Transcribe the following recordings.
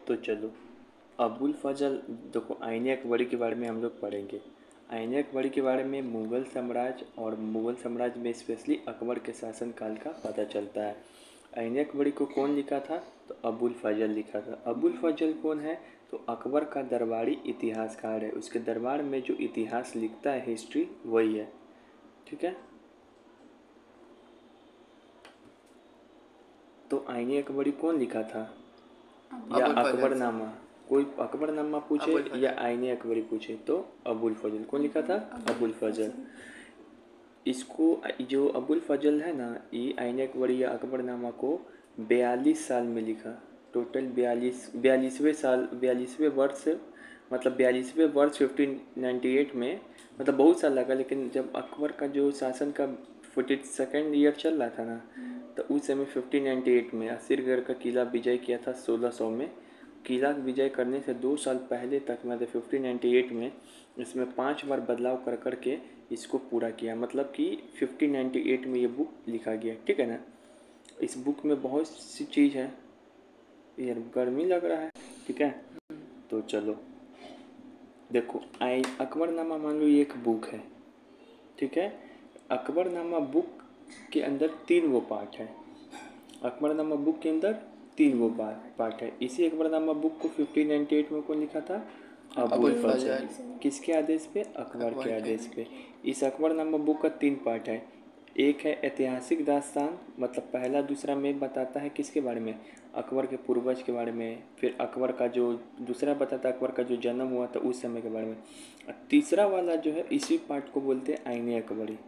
तो चलो, अबुल फजल देखो, आईने अकबरी के बारे में हम लोग पढ़ेंगे। आईने अकबरी के बारे में मुग़ल साम्राज्य और मुग़ल साम्राज्य में स्पेशली अकबर के शासनकाल का पता चलता है। आईने अकबरी को कौन लिखा था? तो अबुल फजल लिखा था। अबुल फजल कौन है? तो अकबर का दरबारी इतिहासकार है। उसके दरबार में जो इतिहास लिखता है, हिस्ट्री, वही है। ठीक है। तो आईने अकबरी कौन लिखा था? या अबुल फजल। अकबरनामा? कोई अकबरनामा पूछे अबुल फजल। या आईने अकबरी पूछे तो अबुल फजल। कौन लिखा था? अबुल फजल। इसको जो अबुल फजल है ना, ये आईने अकबरी या अकबरनामा को 42 साल में लिखा। टोटल 42वें वर्ष, मतलब 42वें वर्ष 1598 में, मतलब बहुत साल लगा। लेकिन जब अकबर का जो शासन का 42nd ईयर चल रहा था ना, तो उस समय 1598 में असीरगढ़ का किला विजय किया था 1600 में। किला विजय करने से 2 साल पहले तक, मतलब 1598 में, इसमें 5 बार बदलाव कर कर के इसको पूरा किया। मतलब कि 1598 में ये बुक लिखा गया। ठीक है ना। इस बुक में बहुत सी चीज़ है। यार गर्मी लग रहा है। ठीक है। तो चलो देखो, अकबरनामा मान लो ये एक बुक है। ठीक है। अकबरनामा बुक के अंदर 3 वो पार्ट है। अकबरनामा बुक के अंदर 3 वो पार्ट है। इसी अकबरनामा बुक को 1598 में कौन लिखा था? अबुल अबुल फजल। फजल। किसके आदेश पे? अकबर के अकबर के। आदेश पे। इस अकबरनामा बुक का 3 पार्ट है। एक है ऐतिहासिक दास्तान, मतलब पहला दूसरा में बताता है किसके बारे में? अकबर के पूर्वज के बारे में। फिर अकबर का जो दूसरा बताता है अकबर का जो जन्म हुआ था उस समय के बारे में। और तीसरा वाला जो है, इसी पार्ट को बोलते हैं आईने अकबरी।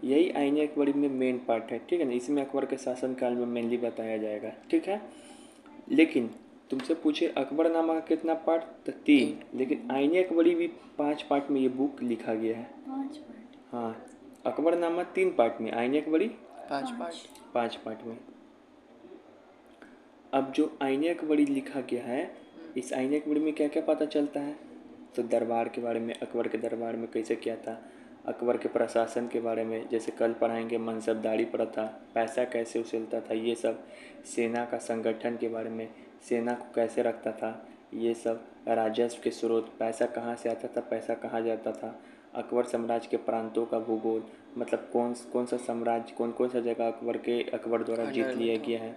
यही आईने अकबरी में मेन पार्ट है। ठीक है ना। इसमें अकबर के शासनकाल में मेनली बताया जाएगा। ठीक है। लेकिन तुमसे पूछे अकबरनामा का कितना पार्ट? तो 3। लेकिन आईने अकबरी भी 5 पार्ट में ये बुक लिखा गया है। 5 पार्ट। हाँ, अकबरनामा 3 पार्ट में, आईने अकबरी 5 पार्ट। 5 पार्ट में। अब जो आईने अकबरी लिखा गया है, इस आईने अकबरी में क्या क्या पता चलता है? तो दरबार के बारे में, अकबर के दरबार में कैसे क्या था, अकबर के प्रशासन के बारे में, जैसे कल पढ़ाएंगे मनसबदारी प्रथा, पैसा कैसे उछलता था, ये सब। सेना का संगठन के बारे में, सेना को कैसे रखता था, ये सब। राजस्व के स्रोत, पैसा कहाँ से आता था, पैसा कहाँ जाता था। अकबर साम्राज्य के प्रांतों का भूगोल, मतलब कौन कौन सा साम्राज्य, कौन कौन सा जगह अकबर द्वारा जीत अंडर में लिया था। गया है।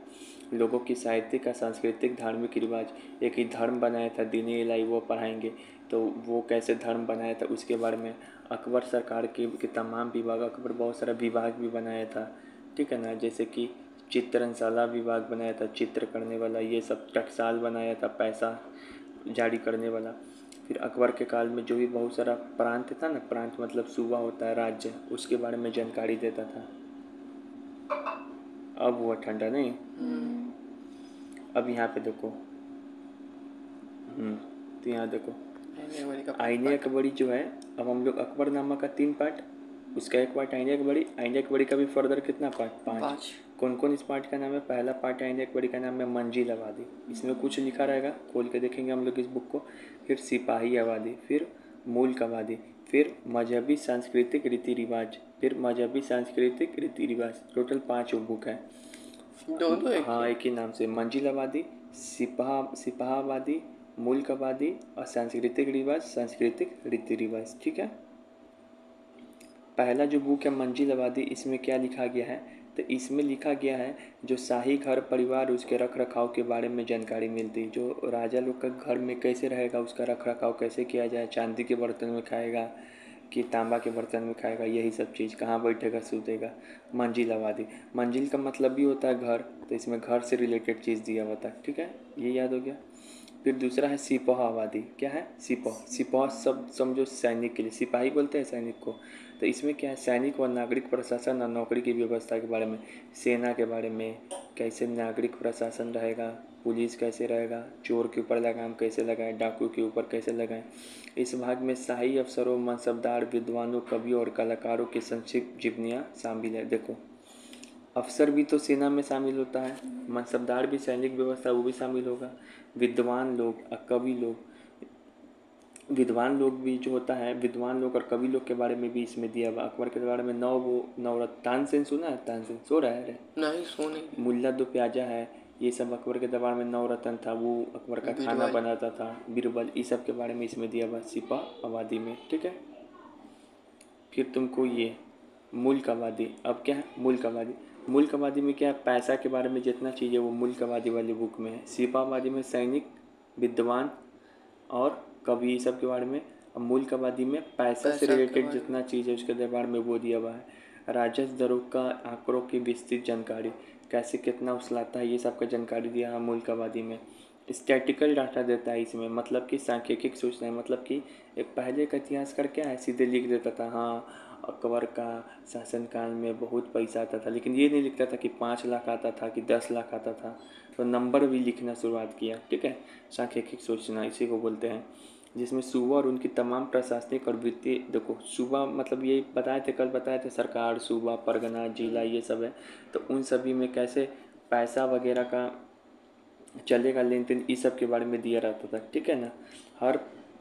लोगों की साहित्यिक का सांस्कृतिक धार्मिक रिवाज, एक ही धर्म बनाया था दीनी इलाही, वो पढ़ाएंगे। तो वो कैसे धर्म बनाया था उसके बारे में। अकबर सरकार के तमाम विभाग, अकबर बहुत सारा विभाग भी बनाया था। ठीक है ना। जैसे कि चित्रनशाला विभाग बनाया था, चित्र करने वाला, ये सब। टकसाल बनाया था, पैसा जारी करने वाला। फिर अकबर के काल में जो भी बहुत सारा प्रांत था ना, प्रांत मतलब सूबा होता है, राज्य, उसके बारे में जानकारी देता था। अब हुआ ठंडा नहीं? अब यहाँ पे देखो। तो यहाँ देखो, आईने अकबरी जो है, अब हम लोग अकबरनामा का 3 पार्ट, उसका एक पार्ट आईने अकबरी। आईने अकबरी का भी फर्दर कितना पार्ट? 5। कौन कौन इस पार्ट का नाम है? पहला पार्ट आईने अकबरी का नाम है मंजिल आबादी। इसमें कुछ लिखा रहेगा, खोल के देखेंगे हम लोग इस बुक को। फिर सिपाही आबादी, फिर मुल्क आबादी, फिर मजहबी सांस्कृतिक रीति रिवाज, फिर मजहबी सांस्कृतिक रीति रिवाज। टोटल 5 बुक है। हाँ, एक ही नाम से, मंजिल आबादी, सिपाहाबादी, मुल्क आबादी और सांस्कृतिक रिवाज, सांस्कृतिक रीति रिवाज। ठीक है। पहला जो बुक है मंजिल आबादी, इसमें क्या लिखा गया है? तो इसमें लिखा गया है जो शाही घर परिवार, उसके रख रखाव के बारे में जानकारी मिलती है। जो राजा लोग का घर में कैसे रहेगा, उसका रख रखाव कैसे किया जाए, चांदी के बर्तन में खाएगा कि तांबा के बर्तन में खाएगा, यही सब चीज़, कहाँ बैठेगा सूतेगा। मंजिल आबादी, मंजिल का मतलब भी होता है घर, तो इसमें घर से रिलेटेड चीज़ दिया होता है। ठीक है, ये याद हो गया। फिर दूसरा है सिपाह आबादी। क्या है? सिपाह। सिपाह सब समझो सैनिक के लिए, सिपाही बोलते हैं सैनिक को। तो इसमें क्या है? सैनिक और नागरिक प्रशासन और नौकरी की व्यवस्था के बारे में, सेना के बारे में, कैसे नागरिक प्रशासन रहेगा, पुलिस कैसे रहेगा, चोर के ऊपर लगाम कैसे लगाएं, डाकू के ऊपर कैसे लगाएं। इस भाग में शाही अफसरों, मनसबदार, विद्वानों, कवियों और कलाकारों की संक्षिप्त जीवनियाँ शामिल है। देखो, अफसर भी तो सेना में शामिल होता है, मनसबदार भी सैनिक व्यवस्था वो भी शामिल होगा, विद्वान लोग और कवि लोग, विद्वान लोग भी जो होता है, विद्वान लोग और कवि लोग के बारे में भी इसमें दिया हुआ। अकबर के बारे में 9 वो नवरत्न, तानसेन सुना है? तानसेन सो रहा है रे? नहीं, सोने। मुल्ला दो प्याजा है, ये सब अकबर के दरबार में नवरत्न था, वो अकबर का खाना बीरबल। बनाता था, बीरबल, इस सब के बारे में इसमें दिया हुआ सिपा आबादी में, ठीक है। फिर तुमको ये मुल्क आबादी, अब क्या है मुल्क आबादी। मुल्क आबादी में क्या है, पैसा के बारे में जितना चीज़ है वो मुल्क आबादी वाली बुक में है। सिपा आबादी में सैनिक, विद्वान और कवि, ये सब के बारे में। अब मुल्क आबादी में पैसा से पैसा के रिलेटेड बारे में। जितना चीज़ है उसके बारे में वो दिया हुआ है। राजस्व दरों का आंकड़ों की विस्तृत जानकारी, कैसे कितना उछलाता है, ये सब का जानकारी दिया है मुल्क आबादी में। स्टैटिकल डाटा देता है इसमें, मतलब कि सांख्यिकी सूचनाएं, मतलब कि एक पहले का इतिहासकार क्या है, सीधे लिख देता था हाँ अकबर का शासनकाल में बहुत पैसा आता था, लेकिन ये नहीं लिखता था कि 5 लाख आता था कि 10 लाख आता था। तो नंबर भी लिखना शुरुआत किया, ठीक है। सांख्यिकी सूचना इसी को बोलते हैं, जिसमें सूबा और उनकी तमाम प्रशासनिक और वित्तीय, देखो सूबा मतलब ये बताए थे, कल बताए थे, सरकार, सूबा, परगना, जिला, ये सब है। तो उन सभी में कैसे पैसा वगैरह का चलेगा, लेन देन, इस सब के बारे में दिया रहता था, ठीक है ना। हर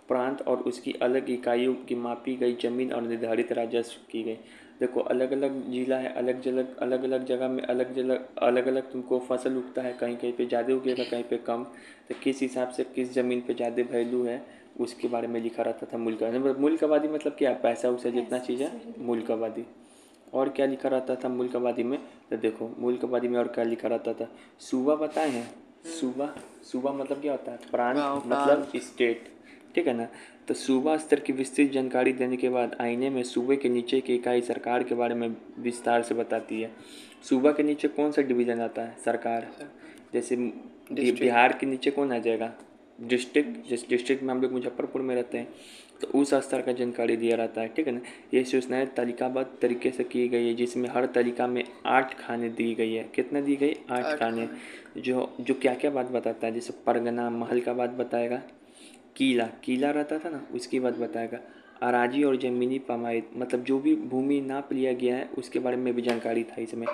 प्रांत और उसकी अलग इकाइयों की मापी गई जमीन और निर्धारित राजस्व की गई। देखो अलग अलग जिला है, अलग अलग जगह में अलग अलग तुमको फसल उगता है, कहीं कहीं पे ज़्यादा उगेगा, कहीं पे कम। तो किस हिसाब से किस ज़मीन पे ज़्यादा वैल्यू है उसके बारे में लिखा रहता था मुल्क आबादी। मुल्क आबादी मतलब क्या, पैसा उसे जितना चीज़ है मुल्क आबादी। और क्या लिखा रहता था मुल्क आबादी में, तो देखो मुल्क आबादी में और क्या लिखा रहता था। सूबा बताए हैं, सूबा, सूबा मतलब क्या होता है, प्रांत गाँव का। मतलब स्टेट, ठीक है ना। तो सूबा स्तर की विस्तृत जानकारी देने के बाद आईने में सूबे के नीचे की इकाई सरकार के बारे में विस्तार से बताती है। सूबा के नीचे कौन सा डिवीज़न आता है, सरकार। जैसे डिस्ट्रिक्ट। बिहार के नीचे कौन आ जाएगा, डिस्ट्रिक्ट। जिस डिस्ट्रिक्ट में हम लोग मुजफ्फरपुर में रहते हैं तो उस स्तर का जानकारी दिया रहता है, ठीक है ना। ये सूचनाएं तालिकाबद्ध तरीके से की गई है, जिसमें हर तालिका में 8 खाने दी गई है। कितना दी गई, 8 आठ खाने। खान। जो जो क्या क्या बात बताता है, जैसे परगना, महल का बात बताएगा, किला, किला रहता था ना उसकी बात बताएगा, अराजी और ज़मीनी पैमाइश, मतलब जो भी भूमि नाप लिया गया है उसके बारे में भी जानकारी था इसमें।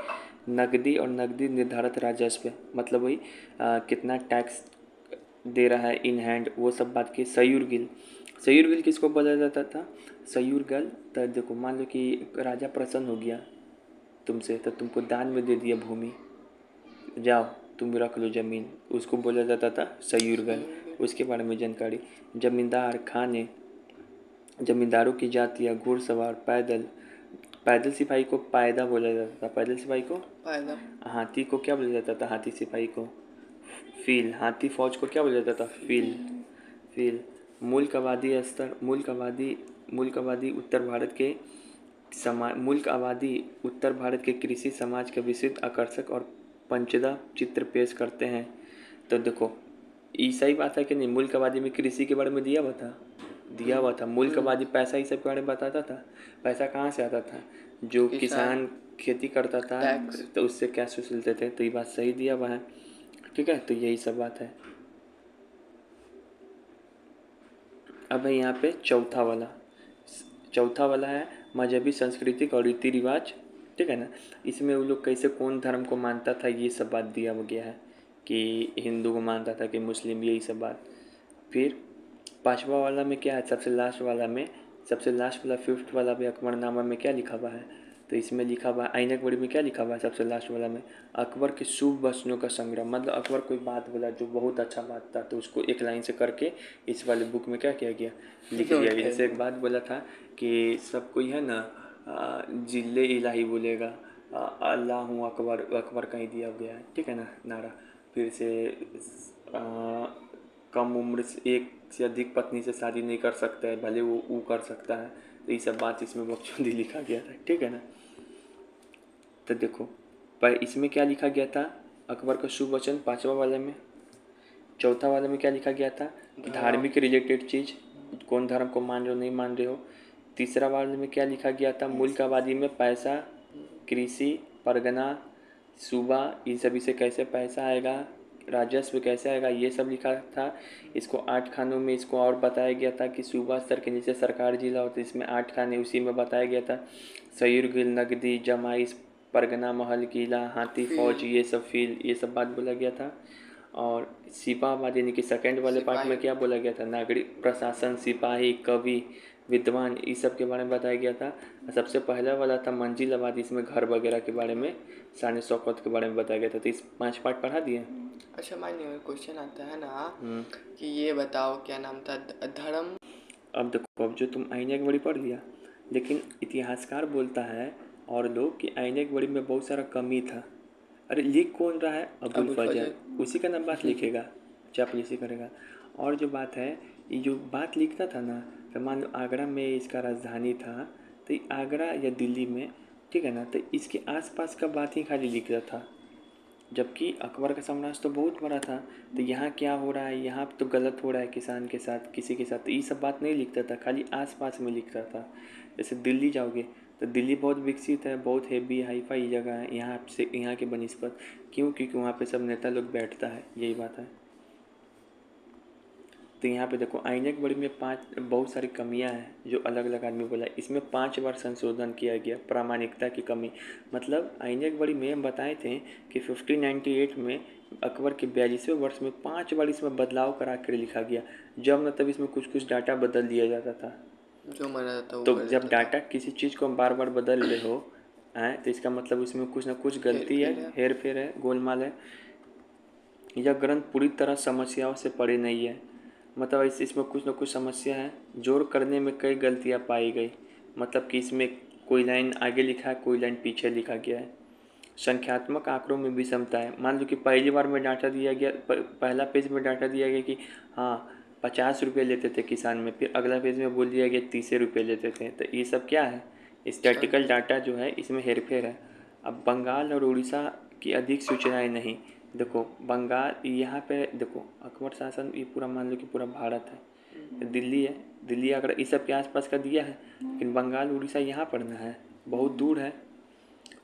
नकदी और नकदी निर्धारित राजस्व, मतलब वही कितना टैक्स दे रहा है इन हैंड, वो सब बात की। सयूर गिल, सयूर गिल किसको बोला जाता था, सयूर गिल। तो देखो मान लो कि राजा प्रसन्न हो गया तुमसे, तो तुमको दान में दे दिया भूमि, जाओ तुम रख लो ज़मीन, उसको बोला जाता था सयूर गिल। उसके बारे में जानकारी। जमींदार, खाने, जमींदारों की जातियाँ, घुड़सवार, पैदल, पैदल सिपाही को पायदा बोला जाता था, पैदल सिपाही को। फायदा। हाथी को क्या बोला जाता था, हाथी सिपाही को फील, हाथी फौज को क्या बोला जाता था, फील, फील। मुल्क आबादी स्तर, मुल्क आबादी उत्तर भारत के समाज, मुल्क आबादी उत्तर भारत के कृषि समाज के विस्तृत, आकर्षक और पंचदा चित्र पेश करते हैं। तो देखो ये सही बात है कि नहीं, मुल्क आबादी में कृषि के बारे में दिया हुआ था, दिया हुआ था। मुल्क आबादी पैसा ही सब के बारे में बताता था। पैसा कहाँ से आता था, जो किसान। किसान खेती करता था टैक्स। तो उससे क्या सुलते थे, तो ये बात सही दिया हुआ है, ठीक है। तो यही सब बात है। अब है यहाँ पे चौथा वाला है मजहबी, सांस्कृतिक और रीति रिवाज, ठीक है ना। इसमें वो लोग कैसे कौन धर्म को मानता था ये सब बात दिया गया है, कि हिंदू को मानता था कि मुस्लिम, यही सब बात। फिर पांचवा वाला में क्या है, सबसे लास्ट वाला फिफ्थ वाला भी अकबरनामा में क्या लिखा हुआ है, तो इसमें लिखा हुआ है आइनक बड़ी में क्या लिखा हुआ है सबसे लास्ट वाला में, अकबर के शुभ वचनों का संग्रह। मतलब अकबर कोई बात बोला जो बहुत अच्छा बात था तो उसको एक लाइन से करके इस वाले बुक में क्या किया गया, लिख जोड़ दिया गया। दिया जैसे एक गया। बात बोला था कि सब कोई है ना जिले इलाही बोलेगा, अल्लाह हूँ अकबर, अकबर कहीं दिया गया है, ठीक है ना नारा। फिर से कम उम्र से एक से अधिक पत्नी से शादी नहीं कर सकता है, भले वो कर सकता है। तो ये सब बात इसमें बखूबी लिखा गया था, ठीक है ना। तो देखो पर इसमें क्या लिखा गया था, अकबर का शुभ वचन पांचवा वाले में। चौथा वाले में क्या लिखा गया था, धर्म। धार्मिक रिलेटेड चीज़, कौन धर्म को मान रहे हो नहीं मान रहे हो। तीसरा वाले में क्या लिखा गया था, मुल्क आबादी में पैसा, कृषि, परगना, सूबा, इन सभी से कैसे पैसा आएगा, राजस्व कैसे आएगा, ये सब लिखा था। इसको 8 खानों में इसको और बताया गया था कि सूबा स्तर के नीचे सरकार जिला होता है, इसमें 8 खाने उसी में बताया गया था। सयूर गिल, नगदी, जमाइश, परगना, महल, किला, हाथी, फौज, फील्ड। ये सब फील्ड, ये सब बात बोला गया था। और सिपाहवाद यानी कि सेकंड वाले पार्ट में क्या बोला गया था, नागरिक प्रशासन, सिपाही, कवि, विद्वान, इस सब के बारे में बताया गया था। सबसे पहला वाला था मंजिलावाद, इसमें घर वगैरह के बारे में, शान शौकत के बारे में बताया गया था। तो इस 5 पार्ट पढ़ा दिए। अच्छा मानिए क्वेश्चन आता है ना कि ये बताओ क्या नाम था धर्म। अब देखो, अब जो तुम आईने की बड़ी पढ़ लिया, लेकिन इतिहासकार बोलता है और लोग कि आईने की बड़ी में बहुत सारा कमी था। अरे लिख कौन रहा है, अबुल फजल, उसी का नाम बात लिखेगा, चापलूसी करेगा। और जो बात है, ये जो बात लिखता था ना, तो मान लो आगरा में इसका राजधानी था, तो आगरा या दिल्ली में, ठीक है ना, तो इसके आसपास का बात ही खाली लिखता था। जबकि अकबर का साम्राज्य तो बहुत बड़ा था, तो यहाँ क्या हो रहा है, यहाँ तो गलत हो रहा है किसान के साथ, किसी के साथ, तो ये सब बात नहीं लिखता था, खाली आसपास में लिखता था। जैसे दिल्ली जाओगे तो दिल्ली बहुत विकसित है, बहुत हेवी हाई फाई जगह है यहाँ से, यहाँ के बनिस्पत। क्यों? क्योंकि वहाँ पे सब नेता लोग बैठता है, यही बात है। तो यहाँ पे देखो, आईने की बड़ी में 5 बहुत सारी कमियाँ हैं जो अलग अलग आदमी बोला। इसमें 5 बार संशोधन किया गया, प्रामाणिकता की कमी। मतलब आईने की बड़ी में हम बताए थे कि 1598 में अकबर के 42वें वर्ष में 5 बार इसमें बदलाव करा कर लिखा गया। जब न तब इसमें कुछ कुछ डाटा बदल दिया जाता था, जो मना था वो तो कर जब देता डाटा किसी चीज़ को हम बार बार बदल रहे हो तो इसका मतलब उसमें कुछ ना कुछ गलती है, हेर फेर है, गोलमाल है। यह ग्रंथ पूरी तरह समस्याओं से परे नहीं है, मतलब इसमें कुछ ना कुछ समस्या है, जोड़ करने में कई गलतियाँ पाई गई। मतलब कि इसमें कोई लाइन आगे लिखा है, कोई लाइन पीछे लिखा गया है। संख्यात्मक आंकड़ों में विषमता है। मान लो कि पहली बार में डाटा दिया गया, पहला पेज में डाटा दिया गया कि हाँ 50 रुपये लेते थे किसान में, फिर अगला पेज में बोल दिया गया 30 रुपये लेते थे। तो ये सब क्या है, स्टैटिकल डाटा जो है इसमें हेरफेर है। अब बंगाल और उड़ीसा की अधिक सूचनाएं नहीं। देखो बंगाल, यहाँ पे देखो अकबर शासन ये पूरा मान लो कि पूरा भारत है, दिल्ली है, दिल्ली अगर इस सब के आसपास का दिया है, लेकिन बंगाल उड़ीसा यहाँ पड़ना है, बहुत दूर है,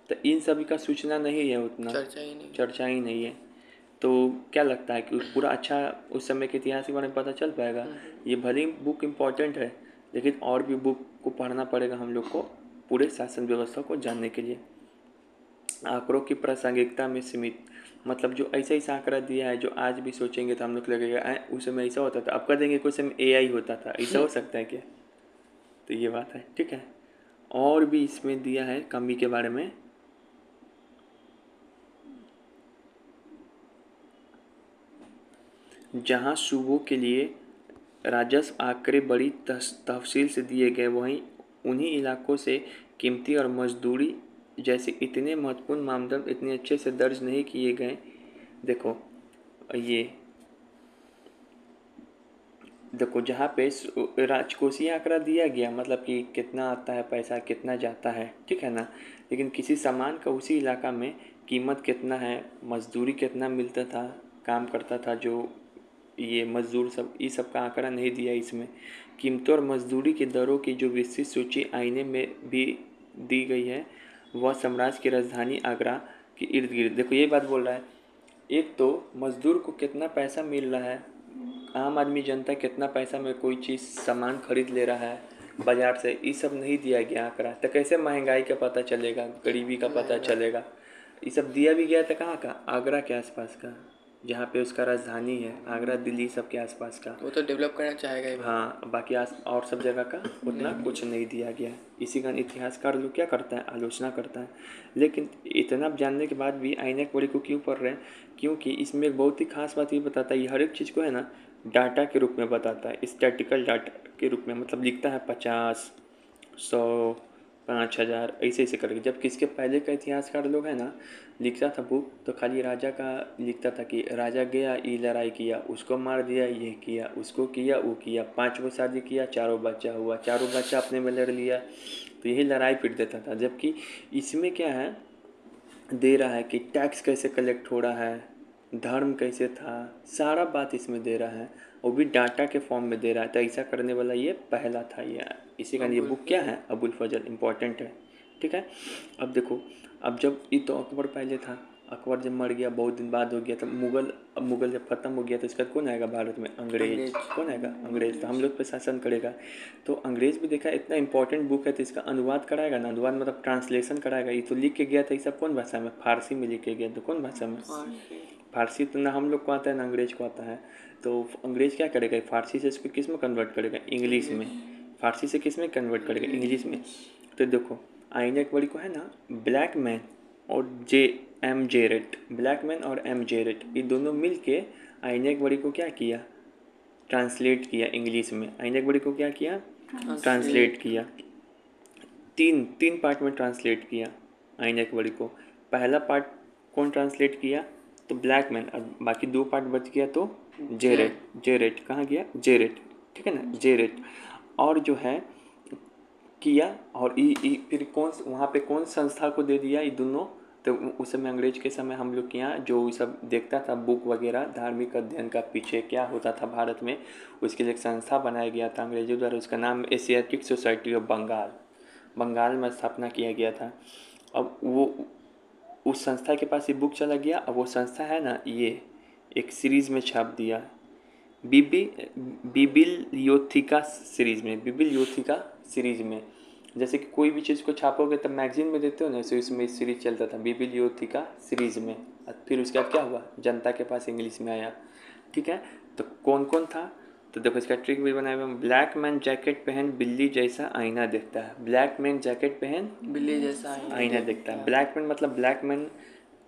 तो इन सभी का सूचना नहीं है, उतना चर्चा ही नहीं है। तो क्या लगता है कि पूरा अच्छा उस समय के इतिहास के बारे में पता चल पाएगा? ये भले ही बुक इम्पॉर्टेंट है, लेकिन और भी बुक को पढ़ना पड़ेगा हम लोग को पूरे शासन व्यवस्था को जानने के लिए। आंकड़ों की प्रासंगिकता में सीमित, मतलब जो ऐसा ही आंकड़ा दिया है जो आज भी सोचेंगे तो हम लोग लगेगा उस समय ऐसा होता था, अब कर देंगे कुछ समय एआई होता था, ऐसा हो सकता है क्या? तो ये बात है, ठीक है। और भी इसमें दिया है कमी के बारे में, जहां सूबों के लिए राजस्व आंकड़े बड़ी तफसील से दिए गए, वहीं उन्हीं इलाकों से कीमती और मजदूरी जैसे इतने महत्वपूर्ण मानदंड इतने अच्छे से दर्ज नहीं किए गए। देखो ये देखो जहाँ पे राजकोषीय आंकड़ा दिया गया, मतलब कि कितना आता है पैसा, कितना जाता है, ठीक है ना, लेकिन किसी सामान का उसी इलाका में कीमत कितना है, मजदूरी कितना मिलता था, काम करता था जो ये मजदूर सब, ये सब का आंकड़ा नहीं दिया इसमें। कीमतों और मजदूरी की दरों की जो विस्तृत सूची आईने में भी दी गई है, वह साम्राज्य की राजधानी आगरा के इर्द गिर्द। देखो ये बात बोल रहा है, एक तो मजदूर को कितना पैसा मिल रहा है, आम आदमी जनता कितना पैसा में कोई चीज़ सामान खरीद ले रहा है बाज़ार से, ये सब नहीं दिया गया आंकड़ा। तो कैसे महंगाई का पता चलेगा, गरीबी का पता चलेगा? ये सब दिया भी गया था कहाँ का, आगरा के आसपास का, जहाँ पे उसका राजधानी है, आगरा दिल्ली सब के आसपास का। वो तो डेवलप करना चाहेगा ही। हाँ, बाकी और सब जगह का उतना कुछ नहीं दिया गया। इसी का इतिहासकार लोग क्या करता है, आलोचना करता है। लेकिन इतना जानने के बाद भी आईने की बड़ी को क्यों पढ़ रहे हैं? क्योंकि इसमें एक बहुत ही खास बात ये बताता है, ये हर एक चीज़ को है ना डाटा के रूप में बताता है, स्टैटिकल डाटा के रूप में, मतलब लिखता है 50, 100, 5000 ऐसे ऐसे करके। जब किसके पहले का इतिहासकार लोग है ना लिखता था बुक, तो खाली राजा का लिखता था कि राजा गया, ये लड़ाई किया, उसको मार दिया, ये किया, उसको किया, वो किया, 5 वो शादी किया, 4 बच्चा हुआ, 4 बच्चा अपने में लड़ लिया, तो यही लड़ाई पीट देता था। जबकि इसमें क्या है, दे रहा है कि टैक्स कैसे कलेक्ट हो रहा है, धर्म कैसे था, सारा बात इसमें दे रहा है, वो भी डाटा के फॉर्म में दे रहा है। तो ऐसा करने वाला ये पहला था। ये इसी का ये बुक क्या है, अबुल फजल, इम्पोर्टेंट है, ठीक है। अब देखो, अब जब ये तो अकबर पहले था, अकबर जब मर गया बहुत दिन बाद हो गया, तब मुगल जब ख़त्म हो गया तो इसका कौन आएगा भारत में, अंग्रेज। कौन आएगा, अंग्रेज। तो हम लोग पे शासन करेगा। तो अंग्रेज भी देखा इतना इंपॉर्टेंट बुक है तो इसका अनुवाद कराएगा ना, अनुवाद मतलब ट्रांसलेशन कराएगा। ये तो लिख के गया था, ये सब कौन भाषा में, फारसी में लिख के गया, तो कौन भाषा में, फारसी तो ना हम लोग को आता है ना अंग्रेज को आता है। तो अंग्रेज क्या करेगा, फारसी से इसको किस में कन्वर्ट करेगा, इंग्लिश में। फारसी से किस में कन्वर्ट करेगा, इंग्लिश में। तो देखो आइजैक बड़ी को है ना ब्लैक मैन और जेरेट, ब्लैक मैन और जेरेट, ये दोनों मिल के आइजैक बड़ी को क्या किया, ट्रांसलेट किया इंग्लिश में। आइजैक बड़ी को क्या किया, ट्रांसलेट किया। तीन तीन पार्ट में ट्रांसलेट किया आइजैक बड़ी को। पहला पार्ट कौन ट्रांसलेट किया, तो ब्लैक मैन, और बाकी 2 पार्ट बच गया तो जेरेट। जेरेट कहाँ गया, जेरेट, ठीक है ना, जेरेट। और जो है किया, और फिर कौन वहाँ पे कौन संस्था को दे दिया ये दोनों। तो उस समय अंग्रेज के समय हम लोग के यहाँ जो सब देखता था बुक वगैरह धार्मिक अध्ययन का पीछे क्या होता था भारत में, उसके लिए एक संस्था बनाया गया था अंग्रेजों द्वारा। उसका नाम Asiatic society of Bengal, Bengal में स्थापना किया गया था। अब वो उस संस्था के पास ये बुक चला गया। अब वो संस्था है ना, ये एक सीरीज़ में छाप दिया, बिबिलियोथिका सीरीज़ में, बिबिलियोथिका सीरीज़ में। जैसे कि कोई भी चीज़ को छापोगे तब मैगजीन में देते हो ना, ऐसे इसमें सीरीज़ चलता था बिबिलियोथिका सीरीज़ में। फिर उसके बाद क्या हुआ, जनता के पास इंग्लिश में आया, ठीक है। तो कौन कौन था, तो देखो इसका ट्रिक भी बनाया हुआ। ब्लैक मैन जैकेट पहन बिल्ली जैसा आईना देखता है, ब्लैक मैन जैकेट पहन बिल्ली जैसा आईना देखता है। ब्लैक मैन मतलब ब्लैक मैन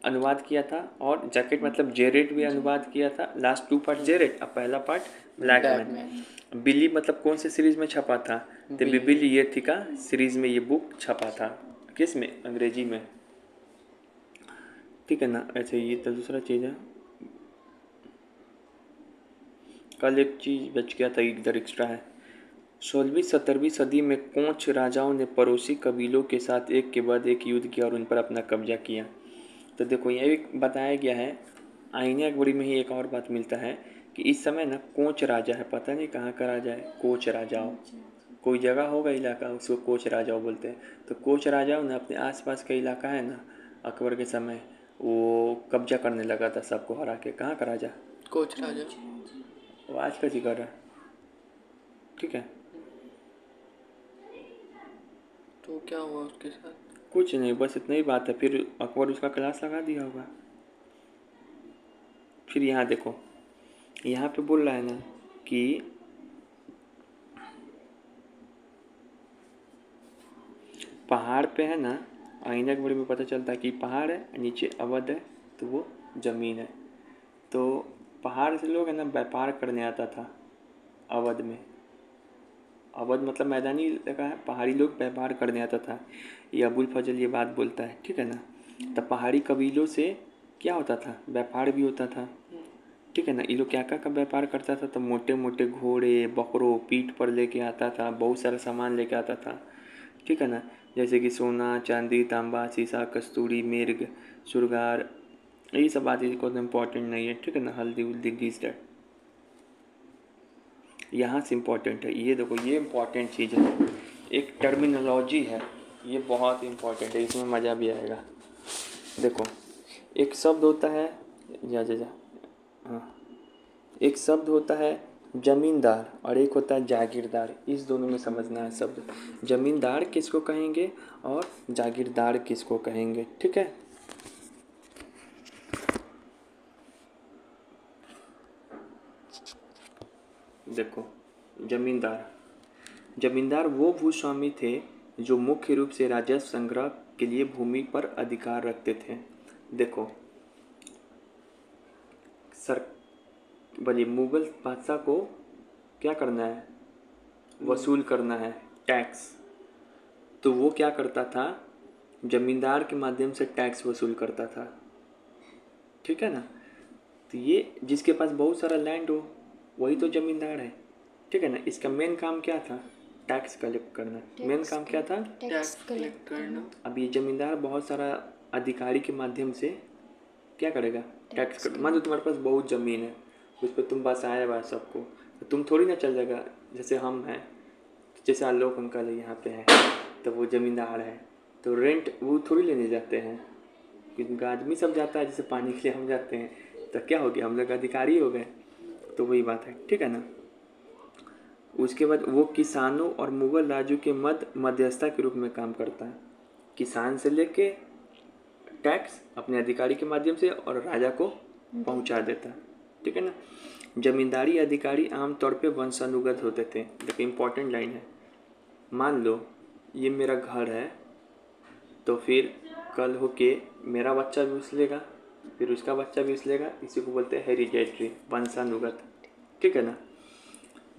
अनुवाद किया था, और जैकेट मतलब जेरेट भी अनुवाद किया था। लास्ट 2 पार्ट जेरेट, अब पहला पार्ट ब्लैक मैन। बिली मतलब कौन से सीरीज में छपा था, तो बिबिली ये थी का सीरीज में ये बुक छपा था, किस में, अंग्रेजी में, ठीक है ना। ऐसे ये तो दूसरा चीज़ है। कल एक चीज़ बच गया था, इधर एक्स्ट्रा है। 16वीं-17वीं सदी में कोंच राजाओं ने पड़ोसी कबीलों के साथ एक के बाद एक युद्ध किया और उन पर अपना कब्जा किया। तो देखो ये भी बताया गया है, आईने अकबरी में ही एक और बात मिलता है कि इस समय ना कोच राजा है, पता नहीं कहाँ का राजा है, कोच राजाओं, कोई जगह होगा इलाका उसको कोच राजाओं बोलते हैं। तो कोच राजाओं ने अपने आसपास का इलाका है ना अकबर के समय वो कब्जा करने लगा था सबको हरा के। कहाँ का राजा, कोच राजा, वो आज का जिक्र है, ठीक है। तो क्या हुआ उसके साथ, कुछ नहीं, बस इतना ही बात है। फिर अकबर उसका क्लास लगा दिया होगा। फिर यहाँ देखो, यहाँ पे बोल रहा है ना कि पहाड़ पे है ना, आईना के बड़े में पता चलता है कि पहाड़ है, नीचे अवध है, तो वो ज़मीन है। तो पहाड़ से लोग है ना व्यापार करने आता था अवध में। अवध मतलब मैदानी जगह है, पहाड़ी लोग व्यापार करने आता था। ये अबुल फजल ये बात बोलता है, ठीक है ना। तब पहाड़ी कबीलों से क्या होता था, व्यापार भी होता था, ठीक है ना। ये लोग क्या क्या का व्यापार करता था, तो मोटे मोटे घोड़े बकरों पीठ पर लेके आता था, बहुत सारा सामान लेके आता था, ठीक है ना। जैसे कि सोना चांदी तांबा शीशा कस्तूरी मिर्ग सुरगार, ये सब बातें को इम्पोर्टेंट नहीं है, ठीक है ना। हल्दी उल्दी दिस दैट यहाँ से इम्पोर्टेंट है। ये देखो ये इम्पोर्टेंट चीज़ है, एक टर्मिनोलॉजी है, ये बहुत इम्पोर्टेंट है, इसमें मज़ा भी आएगा। देखो एक शब्द होता है जा हाँ, एक शब्द होता है जमींदार और एक होता है जागीरदार। इस दोनों में समझना है शब्द, जमींदार किसको कहेंगे और जागीरदार किसको कहेंगे, ठीक है। देखो जमींदार, जमींदार वो भूस्वामी थे जो मुख्य रूप से राजस्व संग्रह के लिए भूमि पर अधिकार रखते थे। देखो सर बोलिए, मुगल बादशाह को क्या करना है, वसूल करना है टैक्स। तो वो क्या करता था, जमींदार के माध्यम से टैक्स वसूल करता था, ठीक है ना। तो ये जिसके पास बहुत सारा लैंड हो वही तो जमींदार है, ठीक है ना। इसका मेन काम क्या था, टैक्स कलेक्ट करना, मेन काम क्या था, टैक्स कलेक्ट करना। अब ये जमींदार बहुत सारा अधिकारी के माध्यम से क्या करेगा, टैक्स कर। मान लो तुम्हारे पास बहुत ज़मीन है, उस पर तुम बसाया हुआ सबको, तो तुम थोड़ी ना चल जाएगा। जैसे हम हैं, जैसे आलोक अंकल है यहाँ पे हैं, तो वो ज़मींदार है, तो रेंट वो थोड़ी लेने जाते हैं, क्योंकि आदमी सब जाता है, जैसे पानी के लिए हम जाते हैं, तो क्या हो गया, हम लोग अधिकारी हो गए। तो वही बात है, ठीक है ना। उसके बाद वो किसानों और मुगल राजू के मध्यस्थता के रूप में काम करता है। किसान से लेके टैक्स अपने अधिकारी के माध्यम से और राजा को पहुंचा देता। ठीक है ना। जमींदारी अधिकारी आमतौर पे वंशानुगत होते थे। देखो इम्पोर्टेंट लाइन है, मान लो ये मेरा घर है, तो फिर कल होके मेरा बच्चा भी उस लेगा, फिर उसका बच्चा भी उस लेगा, इसी को बोलते हैं हेरिडेटरी, वंशानुगत। ठीक है ना।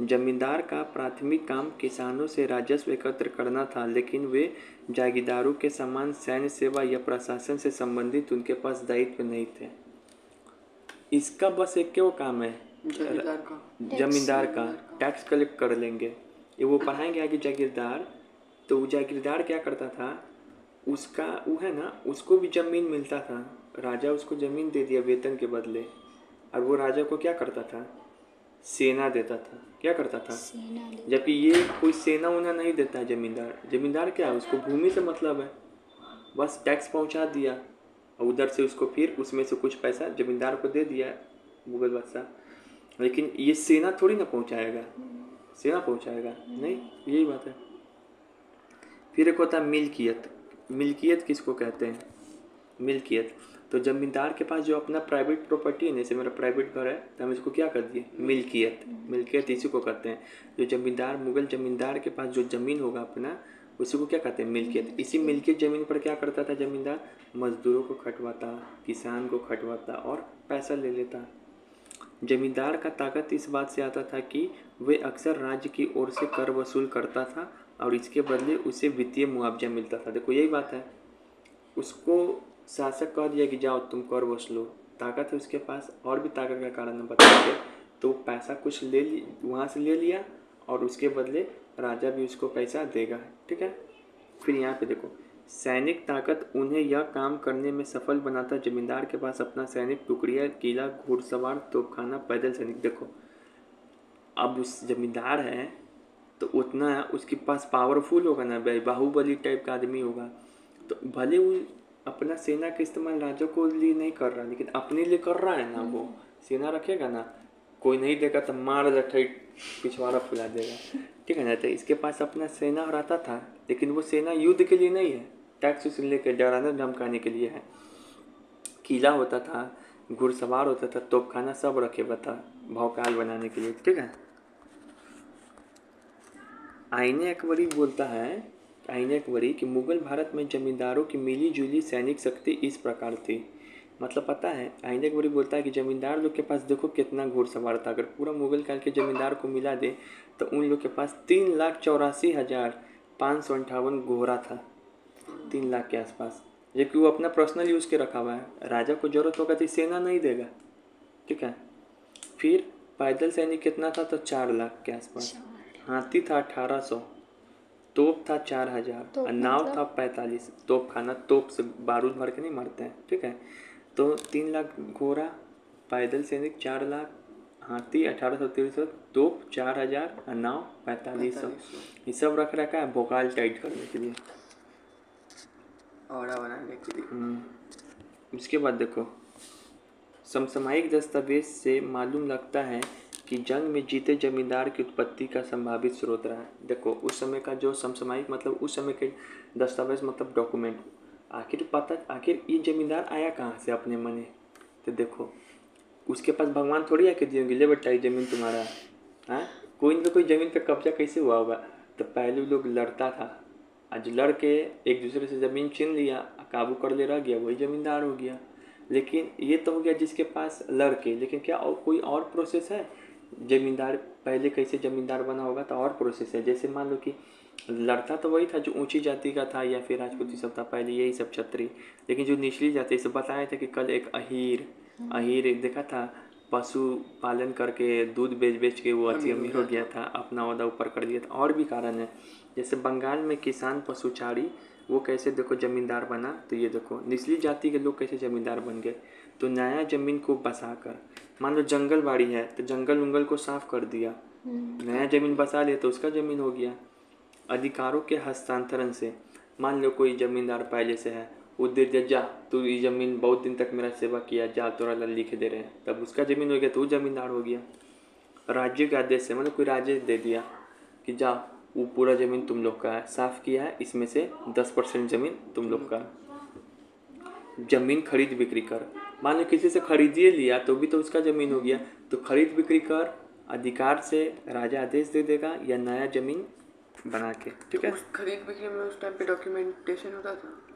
जमींदार का प्राथमिक काम किसानों से राजस्व एकत्र करना था, लेकिन वे जागीरदारों के समान सैन्य सेवा या प्रशासन से संबंधित उनके पास दायित्व नहीं थे। इसका बस एक वो काम है जमींदार का, टैक्स कलेक्ट कर लेंगे। ये वो पढ़ाएंगे आगे जागीरदार। तो वो जागीरदार क्या करता था, उसका वो है ना, उसको भी ज़मीन मिलता था, राजा उसको ज़मीन दे दिया वेतन के बदले, और वो राजा को क्या करता था, सेना देता था। क्या करता था, जबकि ये कोई सेना उना नहीं देता है जमींदार। जमींदार क्या है, उसको भूमि से मतलब है, बस टैक्स पहुंचा दिया और उधर से उसको फिर उसमें से कुछ पैसा जमींदार को दे दिया मुगल बादशाह। लेकिन ये सेना थोड़ी ना पहुंचाएगा, सेना पहुंचाएगा नहीं, यही बात है। फिर एक होता है मिल्कियत। मिल्कियत किसको कहते हैं, मिल्कियत। तो जमींदार के पास जो अपना प्राइवेट प्रॉपर्टी है, जैसे मेरा प्राइवेट घर है, तो हम इसको क्या कर दिए, मिल्कियत। मिल्कियत इसी को कहते हैं। जो जमींदार, मुगल जमींदार के पास जो ज़मीन होगा अपना, उसी को क्या कहते हैं, मिल्कियत। इसी मिल्कियत ज़मीन पर क्या करता था जमींदार, मजदूरों को खटवाता, किसान को खटवाता और पैसा ले लेता। जमींदार का ताकत इस बात से आता था कि वे अक्सर राज्य की ओर से कर वसूल करता था और इसके बदले उसे वित्तीय मुआवजा मिलता था। देखो यही बात है, उसको शासक कह दिया कि जाओ तुम कर वसूलो, ताकत है उसके पास, और भी ताकत का कारण बताएंगे। तो पैसा कुछ ले वहाँ से ले लिया और उसके बदले राजा भी उसको पैसा देगा। ठीक है। फिर यहाँ पे देखो, सैनिक ताकत उन्हें यह काम करने में सफल बनाता। जमींदार के पास अपना सैनिक टुकड़िया, किला, घुड़सवार, तोपखाना, पैदल सैनिक। देखो अब उस जमींदार है तो उतना उसके पास पावरफुल होगा ना, बाहुबली टाइप का आदमी होगा, तो भले वो अपना सेना का इस्तेमाल राजा को लिए नहीं कर रहा, लेकिन अपने लिए कर रहा है ना, वो सेना रखेगा ना, कोई नहीं देगा तो मार दे, पिछवाड़ा फुला देगा। ठीक है ना। तो इसके पास अपना सेना रहता था, लेकिन वो सेना युद्ध के लिए नहीं है, टैक्स उसे लेकर डराने धमकाने के लिए है। किला होता था, घुड़सवार होता था, तोपखाना सब रखे बता भौकाल बनाने के लिए। ठीक है। आईने अकबरी बोलता है, आईने अकबरी कि मुगल भारत में जमींदारों की मिली जुली सैनिक शक्ति इस प्रकार थी। मतलब पता है, आईने अकबरी बोलता है कि जमींदार लोग के पास देखो कितना घुड़सवार था। अगर पूरा मुगल काल के जमींदार को मिला दे तो उन लोग के पास 3,84,558 घोड़ा था, 3 लाख के आसपास, जबकि वो अपना पर्सनल यूज़ के रखा हुआ है। राजा को जरूरत होगा तो सेना नहीं देगा। ठीक है। फिर पैदल सैनिक कितना था, तो 4 लाख के आसपास। हाथी था 1800, तोप था 4000 और नाव था 45। तोप खाना, तोप से बारूद भर के नहीं मारते हैं। ठीक है। तो 3 लाख घोड़ा, पैदल सैनिक 4 लाख, हाथी 1863, तोप 4000 और नाव 4500। ये सब रख रखा है भोकाल टाइट करने के लिए, औड़ा बनाने के लिए। इसके बाद देखो, समसामयिक दस्तावेज से मालूम लगता है कि जंग में जीते जमींदार की उत्पत्ति का संभावित स्रोत रहा है। देखो उस समय का जो समसामयिक मतलब उस समय के दस्तावेज मतलब डॉक्यूमेंट, आखिर ये जमींदार आया कहाँ से अपने मने। तो देखो उसके पास भगवान थोड़ी आके दिए होंगे, ले बेटा ये ज़मीन तुम्हारा। हाँ, कोई ना कोई ज़मीन पे कब्जा कैसे हुआ होगा। तो पहले लोग लड़ता था, आज लड़ के एक दूसरे से ज़मीन छीन लिया, काबू कर ले रह गया, वही ज़मींदार हो गया। लेकिन ये तो हो गया जिसके पास लड़ के, लेकिन क्या कोई और प्रोसेस है जमींदार पहले कैसे जमींदार बना होगा, तो और प्रोसेस है। जैसे मान लो कि लड़ता तो वही था जो ऊंची जाति का था या फिर राजपूती सब था पहले, यही सब क्षत्रिय। लेकिन जो निचली जाति से बताया था कि कल एक अहीर देखा था, पशु पालन करके दूध बेच बेच के वो अमीर हो गया था, अपना ओहदा ऊपर कर दिया था। और भी कारण है, जैसे बंगाल में किसान पशुचारी वो कैसे देखो जमींदार बना। तो ये देखो निचली जाति के लोग कैसे जमींदार बन गए। तो नया ज़मीन को बसा कर, मान लो जंगल बाड़ी है तो जंगल उंगल को साफ कर दिया, नया ज़मीन बसा लिया तो उसका ज़मीन हो गया। अधिकारों के हस्तांतरण से, मान लो कोई ज़मींदार पहले से है, वो दे दिया, जा तू ये ज़मीन बहुत दिन तक मेरा सेवा किया, जा तोरा लिख दे रहे हैं, तब उसका ज़मीन हो गया तो वो ज़मींदार हो गया। राज्य के आदेश से, मतलब कोई राज्य दे दिया कि जा वो पूरा ज़मीन तुम लोग का है, साफ़ किया है, इसमें से 10% ज़मीन तुम लोग का। ज़मीन खरीद बिक्री कर, मान लो किसी से खरीदिए लिया तो भी तो उसका ज़मीन हो गया। तो खरीद बिक्री कर अधिकार से राजा आदेश दे देगा या नया ज़मीन बना के, ठीक है। उस खरीद बिक्री में उस टाइम पे डॉक्यूमेंटेशन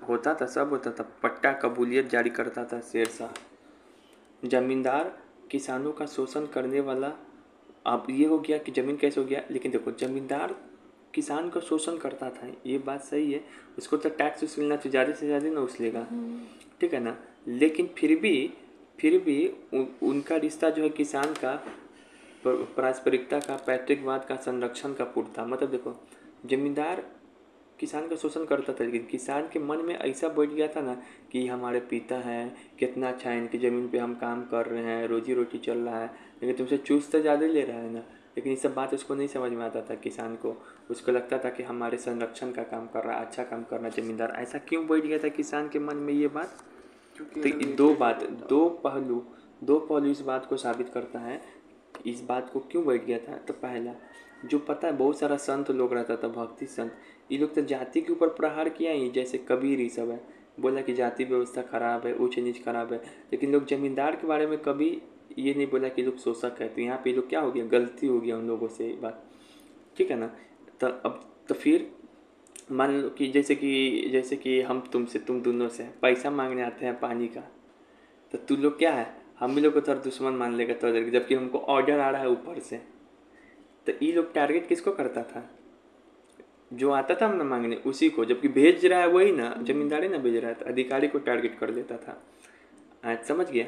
होता था, सब होता था। पट्टा कबूलियत जारी करता था शेरशाह। जमींदार किसानों का शोषण करने वाला। अब ये हो गया कि ज़मीन कैसे हो गया, लेकिन देखो जमींदार किसान का शोषण करता था, ये बात सही है। उसको तो टैक्स उसूलना तो ज़्यादा से ज़्यादा ना उछलेगा, ठीक है ना। लेकिन फिर भी उनका रिश्ता जो है किसान का पारस्परिकता का, पैतृकवाद का, संरक्षण का पूर्व था। मतलब देखो जमींदार किसान का शोषण करता था, लेकिन किसान के मन में ऐसा बैठ गया था ना कि हमारे पिता हैं, कितना अच्छा है, इनकी ज़मीन पे हम काम कर रहे हैं, रोजी रोटी चल रहा है, लेकिन तुमसे चूस तो ज़्यादा ले रहा है ना। लेकिन ये सब बात उसको नहीं समझ में आता था किसान को। उसको लगता था कि हमारे संरक्षण का काम कर रहा है, अच्छा काम कर रहा है जमींदार। ऐसा क्यों बैठ गया था किसान के मन में ये बात? तो ये दो पहलू इस बात को साबित करता है। इस बात को क्यों बैठ गया था? तो पहला, जो पता है बहुत सारा संत लोग रहता था, भक्ति संत, ये लोग तो जाति के ऊपर प्रहार किया ही, जैसे कबीर ही सब है, बोला कि जाति व्यवस्था खराब है, ऊंच नीच खराब है। लेकिन लोग जमींदार के बारे में कभी ये नहीं बोला कि लोग शोषक है। तो यहाँ पे लोग क्या हो गया, गलती हो गया उन लोगों से ये बात, ठीक है ना। तो अब तो फिर मान लो कि जैसे कि हम तुमसे, तुम दोनों से पैसा मांगने आते हैं पानी का, तो तू लोग क्या है, हम भी लोग को थोड़ा दुश्मन मान लेगा थोड़ा देर, जबकि हमको ऑर्डर आ रहा है ऊपर से। तो ये लोग टारगेट किसको करता था? जो आता था हम ना मांगने उसी को, जबकि भेज रहा है वही ना, जमींदारी ना भेज रहा था, अधिकारी को टारगेट कर देता था। आज समझ गया।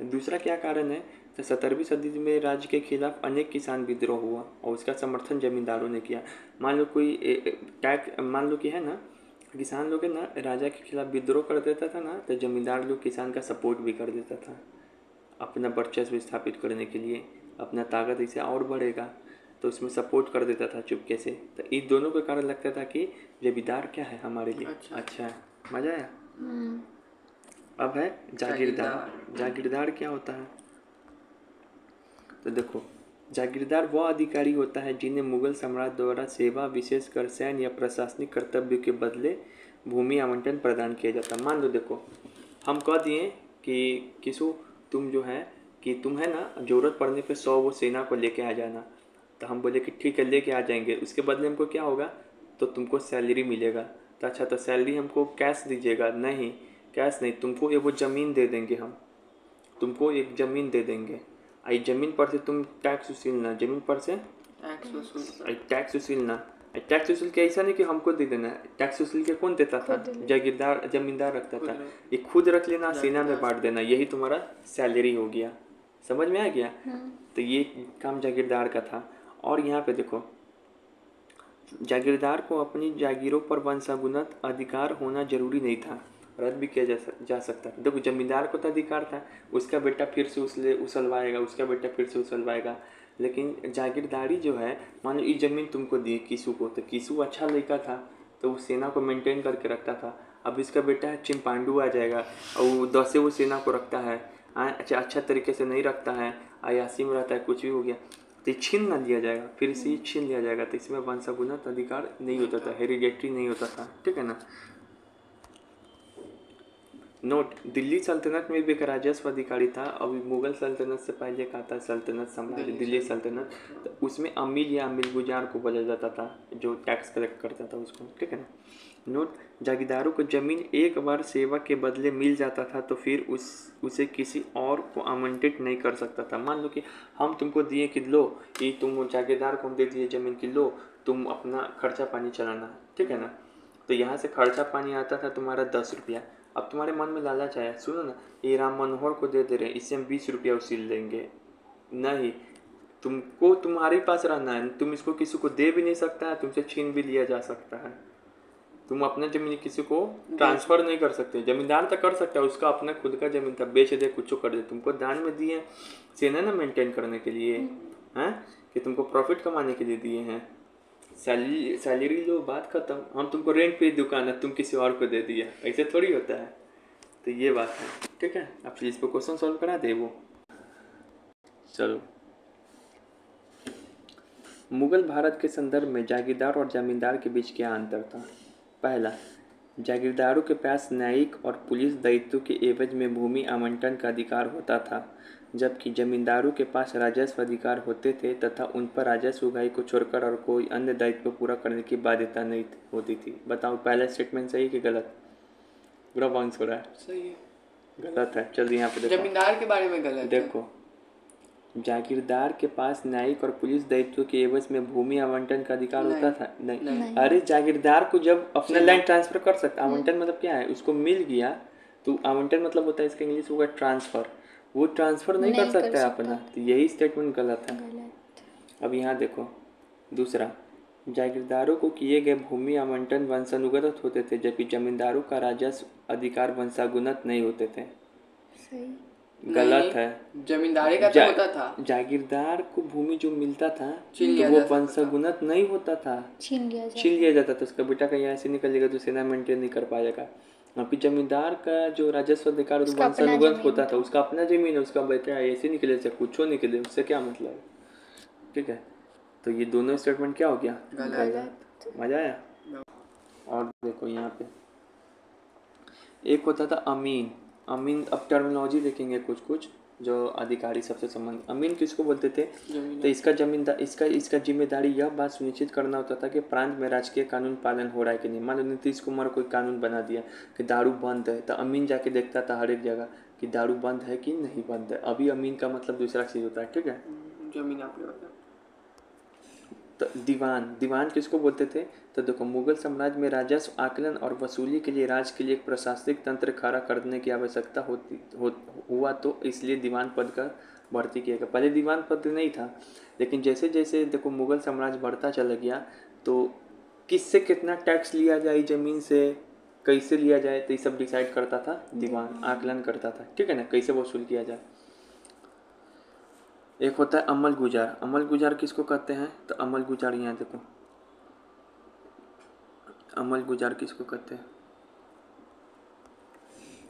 दूसरा क्या कारण है? तो 17वीं सदी में राज्य के खिलाफ अनेक किसान विद्रोह हुआ और उसका समर्थन जमींदारों ने किया। मान लो कोई टैक्स, मान लो कि है ना, किसान लोग है ना राजा के खिलाफ विद्रोह कर देता था ना, तो जमींदार लोग किसान का सपोर्ट भी कर देता था अपना वर्चस्व स्थापित करने के लिए। अपना ताकत इससे और बढ़ेगा, तो उसमें सपोर्ट कर देता था चुपके से। तो इन दोनों के कारण लगता था कि जमींदार क्या है हमारे लिए अच्छा है। मजा आया। अब है जागीरदार। जागीरदार क्या होता है? तो देखो जागीरदार वह अधिकारी होता है जिन्हें मुगल सम्राट द्वारा सेवा, विशेषकर सैन्य या प्रशासनिक कर्तव्य के बदले भूमि आवंटन प्रदान किया जाता है। मान लो देखो हम कह दिए कि किसु तुम जो है कि तुम है ना ज़रूरत पड़ने पे 100 वो सेना को लेके आ जाना। तो हम बोले कि ठीक है लेके आ जाएंगे, उसके बदले हमको क्या होगा, तो तुमको सैलरी मिलेगा। तो अच्छा, तो सैलरी हमको कैश दीजिएगा? नहीं, कैश नहीं, तुमको एक वो ज़मीन दे देंगे हम, तुमको एक ज़मीन दे देंगे। आई ज़मीन पर से तुम टैक्स वसूलना, ज़मीन पर से टैक्स वसूलना। टैक्स वसूल के ऐसा नहीं कि हमको दे देना, टैक्स वसूल के कौन देता था? जागीरदार, जमींदार रखता था। ये खुद रख लेना, सेना में बांट देना, यही तुम्हारा सैलरी हो गया। समझ में आ गया? तो ये काम जागीरदार का था। और यहाँ पे देखो जागीरदार को अपनी जागीरों पर वंशानुगत अधिकार होना जरूरी नहीं था, रद्द भी किया जा सकता था। देखो जमींदार को तो अधिकार था, उसका बेटा फिर से उछलवाएगा, उसका बेटा फिर से उछलवाएगा। लेकिन जागीरदारी जो है, मान लो ये ज़मीन तुमको दी किसू को, तो किसू अच्छा लड़का था तो वो सेना को मेंटेन करके रखता था। अब इसका बेटा है चिंपांडू आ जाएगा और वो 10 वो सेना को रखता है, अच्छा तरीके से नहीं रखता है, अयासी में रहता है, कुछ भी हो गया तो छीन ना लिया जाएगा, फिर से छीन लिया जाएगा। तो इसमें वंशानुगत अधिकार नहीं होता था, हेरिडेटरी नहीं होता था, ठीक है ना। नोट, दिल्ली सल्तनत में भी एक राजस्व अधिकारी था। अभी मुगल सल्तनत से पहले का था सल्तनत सम्राट दिल्ली सल्तनत, तो उसमें अमीर या अमीर गुजार को बोला जाता था जो टैक्स कलेक्ट करता था उसको, ठीक है ना। नोट, जागीरदारों को जमीन एक बार सेवा के बदले मिल जाता था तो फिर उसे किसी और को आवंटित नहीं कर सकता था। मान लो कि हम तुमको दिए कि लो ये तुम जागीरदार को दे दिए ज़मीन की, लो तुम अपना खर्चा पानी चलाना, ठीक है ना। तो यहाँ से खर्चा पानी आता था तुम्हारा 10 रुपया। अब तुम्हारे मन में लालच आया, सुनो ना ये राम मनोहर को दे रहे हैं, इससे हम 20 रुपया उसील देंगे। नहीं, तुमको तुम्हारे पास रहना है, तुम इसको किसी को दे भी नहीं सकता है, तुमसे छीन भी लिया जा सकता है। तुम अपना जमीन किसी को ट्रांसफर नहीं कर सकते। जमींदार तो कर सकता है, उसका अपना खुद का जमीन था, बेच दे कुछ कर दे, तुमको दान में दिए सेना ना मेंटेन करने के लिए हैं, कि तुमको प्रॉफिट कमाने के लिए दिए हैं। सैलरी लो, बात खत्म। हम तुमको रेंट पे दुकान है, तुम किसी और को दे दिया, ऐसे थोड़ी होता है। तो ये बात है, ठीक है। आप प्लीज पे क्वेश्चन सॉल्व करा दे वो। चलो, मुगल भारत के संदर्भ में जागीरदार और जमींदार के बीच क्या अंतर था? पहला, जागीरदारों के पास न्यायिक और पुलिस दायित्व के एवज में भूमि आवंटन का अधिकार होता था, जबकि जमींदारों के पास राजस्व अधिकार होते थे तथा उन पर राजस्व उगाही को छोड़कर और कोई अन्य दायित्व पूरा करने की बाध्यता नहीं होती थी। बताओ पहला स्टेटमेंट सही कि गलत? पूरा बाउंस हो रहा है। सही है। गलत है। चलिए यहाँ पे देखो, जमींदार के बारे में गलत है। देखो जागीरदार के पास न्यायिक और पुलिस दायित्व के एवज में भूमि आवंटन का अधिकार होता था। नहीं। अरे जागीरदार को जब अपना लैंड ट्रांसफर कर सकता, आवंटन मतलब क्या है, उसको मिल गया तो आवंटन मतलब होता है, इसका इंग्लिश होगा ट्रांसफर, वो ट्रांसफर नहीं कर सकता है अपना, तो यही स्टेटमेंट गलत है। अब यहाँ देखो दूसरा, जागीरदारों को किए गए भूमि आवंटन वंशानुगत होते थे, जबकि जमींदारों का राजस्व अधिकार वंशानुगत नहीं होते थे। सही। गलत है। जमींदारी का तो होता था। जागीरदार को भूमि जो मिलता था छीन तो लिया वो जा सकता वंशानुगत नहीं होता था, छीन लिया जाता था। उसका बेटा कहीं ऐसे निकलेगा तो सेना मेंटेन नहीं कर पाएगा। अभी जमींदार का जो राजस्व अधिकार वंशानुगत होता था, उसका अपना जमीन है, उसका बेटा ऐसे निकले से कुछ निकले, उससे क्या मतलब है। ठीक है, तो ये दोनों स्टेटमेंट क्या हो गया? गलत। मजा आया? और देखो यहाँ पे एक होता था अमीन। अमीन, अब टर्मिनोलॉजी देखेंगे कुछ कुछ जो अधिकारी सबसे संबंध। अमीन किसको बोलते थे? तो इसका जमींदार, इसका जिम्मेदारी यह बात सुनिश्चित करना होता था कि प्रांत में राजकीय कानून पालन हो रहा है कि नहीं। मान लो नीतीश कुमार कोई कानून बना दिया कि दारू बंद है, तो अमीन जाके देखता था हर एक जगह कि दारू बंद है कि नहीं बंद है। अभी अमीन का मतलब दूसरा चीज़ होता है। ठीक है, जमीन आपने बताया। तो दीवान किसको बोलते थे? तो देखो, मुगल साम्राज्य में राजस्व आकलन और वसूली के लिए राज्य के लिए एक प्रशासनिक तंत्र खड़ा करने की आवश्यकता हुआ, तो इसलिए दीवान पद का भर्ती किया गया। पहले दीवान पद नहीं था, लेकिन जैसे जैसे देखो मुगल साम्राज्य बढ़ता चला गया, तो किससे कितना टैक्स लिया जाए, ज़मीन से कैसे लिया जाए, तो ये सब डिसाइड करता था दीवान, आकलन करता था। ठीक है ना, कैसे वसूल किया जाए। एक होता है अमल गुजार। अमल गुजार किसको कहते हैं? तो अमल गुजार यहाँ देखो, अमल गुजार किसको कहते हैं?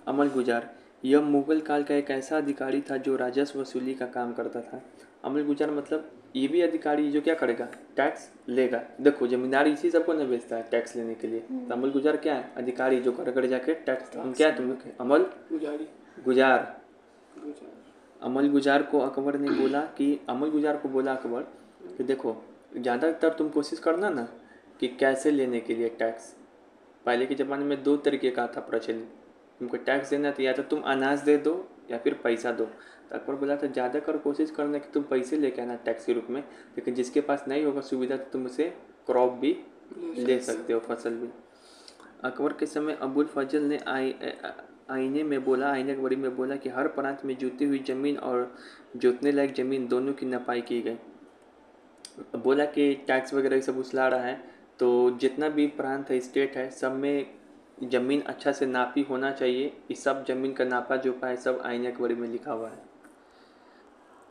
अमल गुजार यह मुगल काल का एक ऐसा अधिकारी था जो राजस्व वसूली का काम करता था। अमल गुजार मतलब ये भी अधिकारी जो क्या करेगा? टैक्स लेगा। देखो जमींदार इसी सबको न बेचता है टैक्स लेने के लिए, तो अमल गुजार क्या है? अधिकारी जो घर घर जाके टैक्स। हम क्या है तुम लोग? अमल गुजार। अमल गुजार को अकबर ने बोला कि अकबर कि देखो ज़्यादातर तुम कोशिश करना ना कि कैसे लेने के लिए टैक्स। पहले के ज़माने में दो तरीके का था प्रचलित, तुमको टैक्स देना था या तो तुम अनाज दे दो या फिर पैसा दो। तो अकबर बोला था ज़्यादा कर कोशिश करना कि तुम पैसे लेके आना टैक्स के रूप में, लेकिन जिसके पास नहीं होगा सुविधा तो तुम उसे क्रॉप भी ले सकते हो, फसल भी। अकबर के समय अबुल फजल ने आईने अकबरी में बोला कि हर प्रांत में जोती हुई ज़मीन और जोतने लायक ज़मीन दोनों की नपाई की गई। बोला कि टैक्स वगैरह सब उछला रहा है, तो जितना भी प्रांत है, स्टेट है, सब में ज़मीन अच्छा से नापी होना चाहिए। इस सब ज़मीन का नापा जोपा है, सब आईने अकबरी में लिखा हुआ है।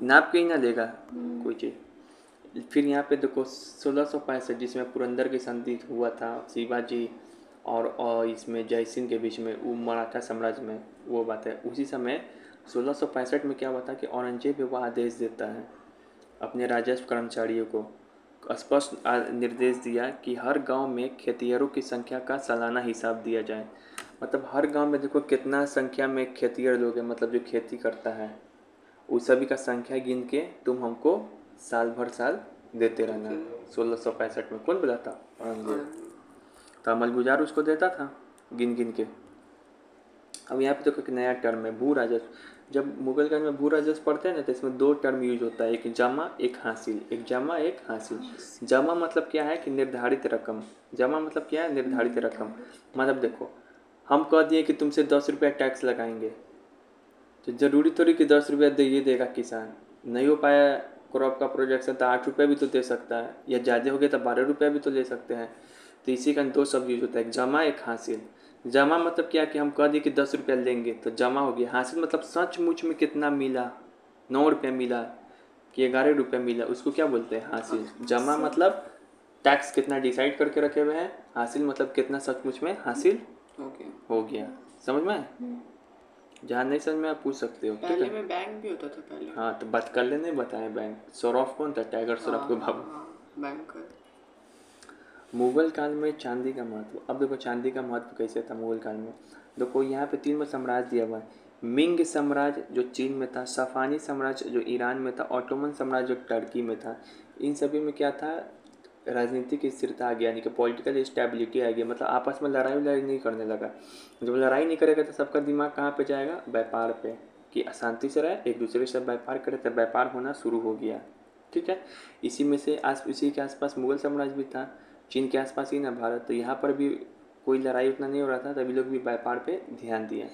नाप के ही ना देगा कोई चीज़। फिर यहाँ पे देखो 1665 जिसमें पुरंदर की संधि हुआ था शिवाजी और इसमें जयसिंह के बीच में, वो मराठा साम्राज्य में वो बात है। उसी समय 1665 में क्या हुआ था कि औरंगजेब वह आदेश देता है अपने राजस्व कर्मचारियों को, स्पष्ट निर्देश दिया कि हर गांव में खेतिहरों की संख्या का सालाना हिसाब दिया जाए। मतलब हर गांव में देखो कितना संख्या में खेतिहर लोग हैं, मतलब जो खेती करता है, उस सभी का संख्या गिन के तुम हमको साल भर साल देते रहना। 1665 में कौन बोला था? औरंगजेब। तो अमल गुजार उसको देता था गिन गिन के। अब यहाँ पे देखो एक नया टर्म है भू राजस्व। जब मुगल काल में भू राजस्व पढ़ते हैं ना, तो इसमें दो टर्म यूज होता है, एक जमा एक हासिल। एक जमा एक हासिल। जमा मतलब क्या है कि निर्धारित रकम। जमा मतलब क्या है? निर्धारित रकम। मतलब देखो हम कह दिए कि तुमसे 10 रुपया टैक्स लगाएंगे, तो ज़रूरी थोड़ी कि 10 रुपया दे ही देगा किसान। नहीं हो पाया क्रॉप का प्रोजेक्शन तो 8 रुपया भी तो दे सकता है, या ज़्यादा हो गया तो 12 रुपया भी तो ले सकते हैं। तो इसी का दो शब्द यूज होता है, एक जमा एक हासिल। जमा मतलब क्या कि हम कह दिए कि 10 रुपया लेंगे तो जमा हो गया। हासिल मतलब सचमुच में कितना मिला, 9 रुपया मिला कि 11 रुपया मिला, उसको क्या बोलते हैं? हासिल। जमा मतलब टैक्स कितना डिसाइड करके रखे हुए हैं, हासिल मतलब कितना सचमुच में हासिल हो गया। समझ में? जहाँ नहीं समझ में आप पूछ सकते हो। पहले में बैंक भी होता था पहले। हाँ, तो बात कर लेने बताए बैंक। सौरभ कौन था? टाइगर श्रॉफ के बाबू। बैंक। मुगल काल में चांदी का महत्व। अब देखो चांदी का महत्व कैसे था मुगल काल में। देखो यहाँ पे तीन साम्राज्य दिया हुआ है। मिंग साम्राज्य जो चीन में था, सफ़ानी साम्राज्य जो ईरान में था, ऑटोमन साम्राज्य जो टर्की में था। इन सभी में क्या था, राजनीतिक स्थिरता आ गया, यानी कि पॉलिटिकल स्टेबिलिटी आ गया, मतलब आपस में लड़ाई नहीं करने लगा। जब लड़ाई नहीं करेगा तो सबका दिमाग कहाँ पे जाएगा, व्यापार पे, कि अशांति से रहे, एक दूसरे से व्यापार करे, तो व्यापार होना शुरू हो गया। ठीक है, इसी में से इसी के आसपास मुगल साम्राज्य भी था, चीन के आसपास ही ना भारत, तो यहाँ पर भी कोई लड़ाई उतना नहीं हो रहा था, तभी लोग भी व्यापार पे ध्यान दिए।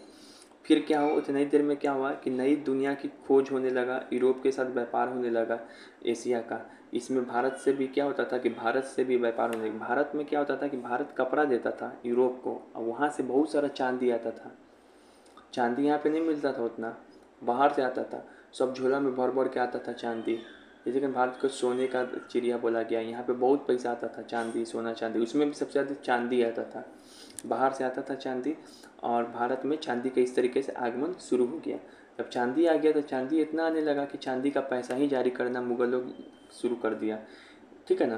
फिर क्या हुआ, उतनी देर में क्या हुआ कि नई दुनिया की खोज होने लगा, यूरोप के साथ व्यापार होने लगा, एशिया का। इसमें भारत से भी क्या होता था कि भारत से भी व्यापार होने लगा। भारत में क्या होता था कि भारत कपड़ा देता था यूरोप को, और वहाँ से बहुत सारा चांदी आता था। चांदी यहाँ पे नहीं मिलता था उतना, बाहर से आता था, सब झोला में भर भर के आता था चांदी। जैसे कि भारत को सोने का चिड़िया बोला गया, यहाँ पे बहुत पैसा आता था, चांदी, सोना चांदी, उसमें भी सबसे ज़्यादा चांदी आता था, बाहर से आता था चांदी। और भारत में चांदी का इस तरीके से आगमन शुरू हो गया। जब चांदी आ गया तो चांदी इतना आने लगा कि चांदी का पैसा ही जारी करना मुगल लोग शुरू कर दिया। ठीक है ना,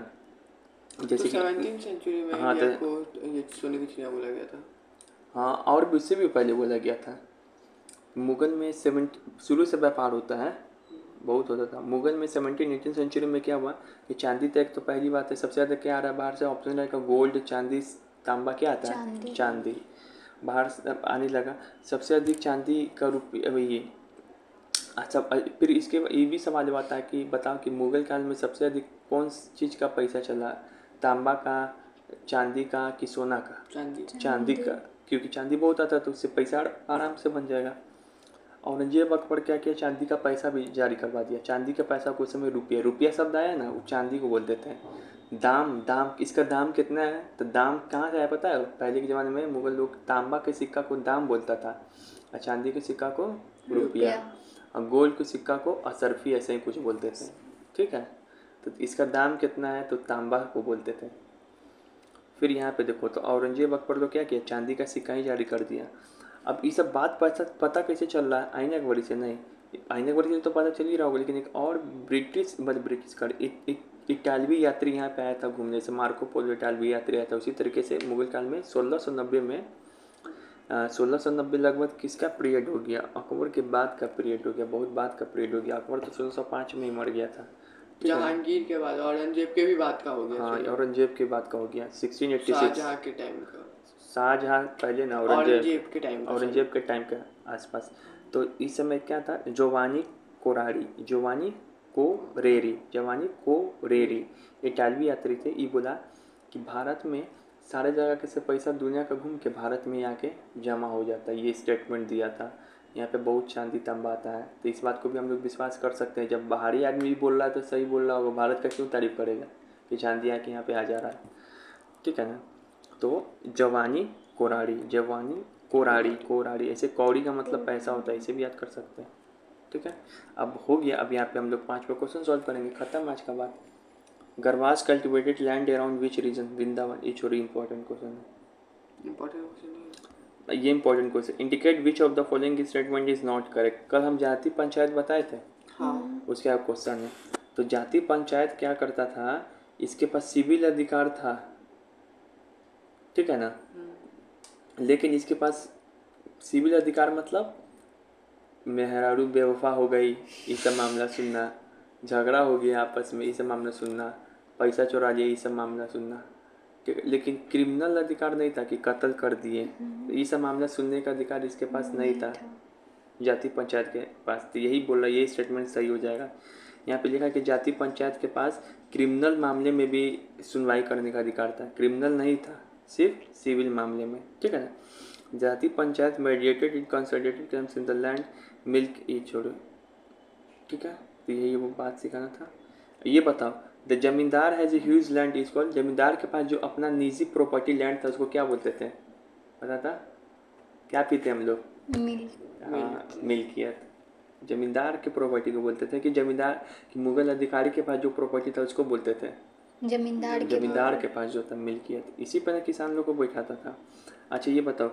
तो जैसे कि 17वीं सेंचुरी में हाँ इंडिया को ये सोने की चिड़िया बोला गया था। हाँ, और भी उससे भी पहले बोला गया था। मुगल में शुरू से व्यापार होता है, बहुत होता था। मुगल में 17-18 सेंचुरी में क्या हुआ कि चांदी तक तो पहली बात है, सबसे ज़्यादा क्या आ रहा है बाहर से, ऑप्शन रहेगा गोल्ड, चांदी, तांबा, क्या आता है, चांदी बाहर से आने लगा। सबसे अधिक चांदी का रुपये ये। अच्छा, फिर इसके ये भी सवाल आता है कि बताओ कि मुगल काल में सबसे अधिक कौन चीज़ का पैसा चला, तांबा का, चांदी का, कि सोना का? चांदी का, क्योंकि चांदी बहुत आता तो उससे पैसा आराम से बन जाएगा। औरंगजेब अकबर क्या किया, चांदी का पैसा भी जारी करवा दिया। चांदी का पैसा को उस समय रुपया, रुपया शब्द आया ना, वो चांदी को बोल देते हैं। दाम, दाम, इसका दाम कितना है, तो दाम कहाँ से आया पता है, पहले के ज़माने में मुगल लोग तांबा के सिक्का को दाम बोलता था, और चांदी के सिक्का को रुपया, और गोल्ड के सिक्का को असरफी, ऐसे ही कुछ बोलते थे। ठीक है, तो इसका दाम कितना है तो तांबा को बोलते थे। फिर यहाँ पे देखो तो औरंगजेब अकबर को क्या किया, चांदी का सिक्का ही जारी कर दिया। अब ये सब बात पता कैसे चल रहा है, आईने अकबरी से नहीं, आईने अकबरी से तो पता चल ही रहा होगा, लेकिन एक और ब्रिटिश कर एक इटालवी यात्री यहाँ पे आया था घूमने से, मार्को पोलो इटालवी यात्री आया था। उसी तरीके से मुगल काल में 1690 में 1690 लगभग किसका पीरियड हो गया, अकबर के बाद का पीरियड हो गया, बहुत बाद का पीरियड हो गया। अकबर तो 1605 में ही मर गया था। जहांगीर के बाद, औरंगजेब के भी बाद का हो गया। हाँ, औरंगजेब के बाद का हो गया, 1686। शाहजहां के टाइम का, शाहजहां पहले ना, औरंगजेब के टाइम का, औरंगजेब के टाइम के आसपास। तो इस समय क्या था, जोवानी कोरेरी इटालवी यात्री थे। ये बोला कि भारत में सारे जगह के से पैसा दुनिया का घूम के भारत में आके जमा हो जाता है, ये स्टेटमेंट दिया था। यहाँ पे बहुत चांदी तांबा आता है, तो इस बात को भी हम लोग विश्वास कर सकते हैं। जब बाहरी आदमी भी बोल रहा है तो सही बोल रहा होगा, भारत का क्यों तारीफ करेगा कि चांदी आके यहाँ पे आ जा रहा है। ठीक है ना, तो जवानी कोराड़ी, ऐसे कौड़ी का मतलब पैसा होता है, इसे भी याद कर सकते हैं। ठीक है, अब हो गया। अब यहाँ पे हम लोग 5वां क्वेश्चन सॉल्व करेंगे, खत्म आज का बात। गरवास cultivated land around which region, Vrindavan. ये छोड़ी इंपॉर्टेंट क्वेश्चन है, ये important question. Indicate which of the following statement is not correct. कल हम जाति पंचायत बताए थे, हाँ, उसके आप क्वेश्चन है। तो जाति पंचायत क्या करता था, इसके पास सिविल अधिकार था, ठीक है ना, लेकिन इसके पास सिविल अधिकार मतलब मेहरारू बेवफा हो गई, ये सब मामला सुनना, झगड़ा हो गया आपस में, ये सब मामला सुनना, पैसा चुरा लिया, ये सब मामला सुनना। लेकिन क्रिमिनल अधिकार नहीं था कि कत्ल कर दिए, तो ये सब मामला सुनने का अधिकार इसके पास नहीं था जाति पंचायत के पास। तो यही बोल रहा है, ये स्टेटमेंट सही हो जाएगा। यहाँ पे लिखा कि जाति पंचायत के पास क्रिमिनल मामले में भी सुनवाई करने का अधिकार था, क्रिमिनल नहीं था, सिर्फ सिविल मामले में। ठीक है ना, जाति panchayat mediated in consolidated claims in the land milk, ये छोड़ो। ठीक है, तो यही वो बात सिखाना था। ये बताओ, द जमींदार has a huge land is called, जमींदार के पास जो अपना निजी प्रॉपर्टी लैंड था उसको क्या बोलते थे, पता था? क्या पीते हम लोग, हाँ, मिल्कियत। जमींदार के प्रॉपर्टी को बोलते थे कि जमींदार कि मुगल अधिकारी के पास जो प्रॉपर्टी था उसको बोलते थे जमींदार के पास जो था मिल्कियत। इसी पर किसान लोग को बैठाता था। अच्छा ये बताओ,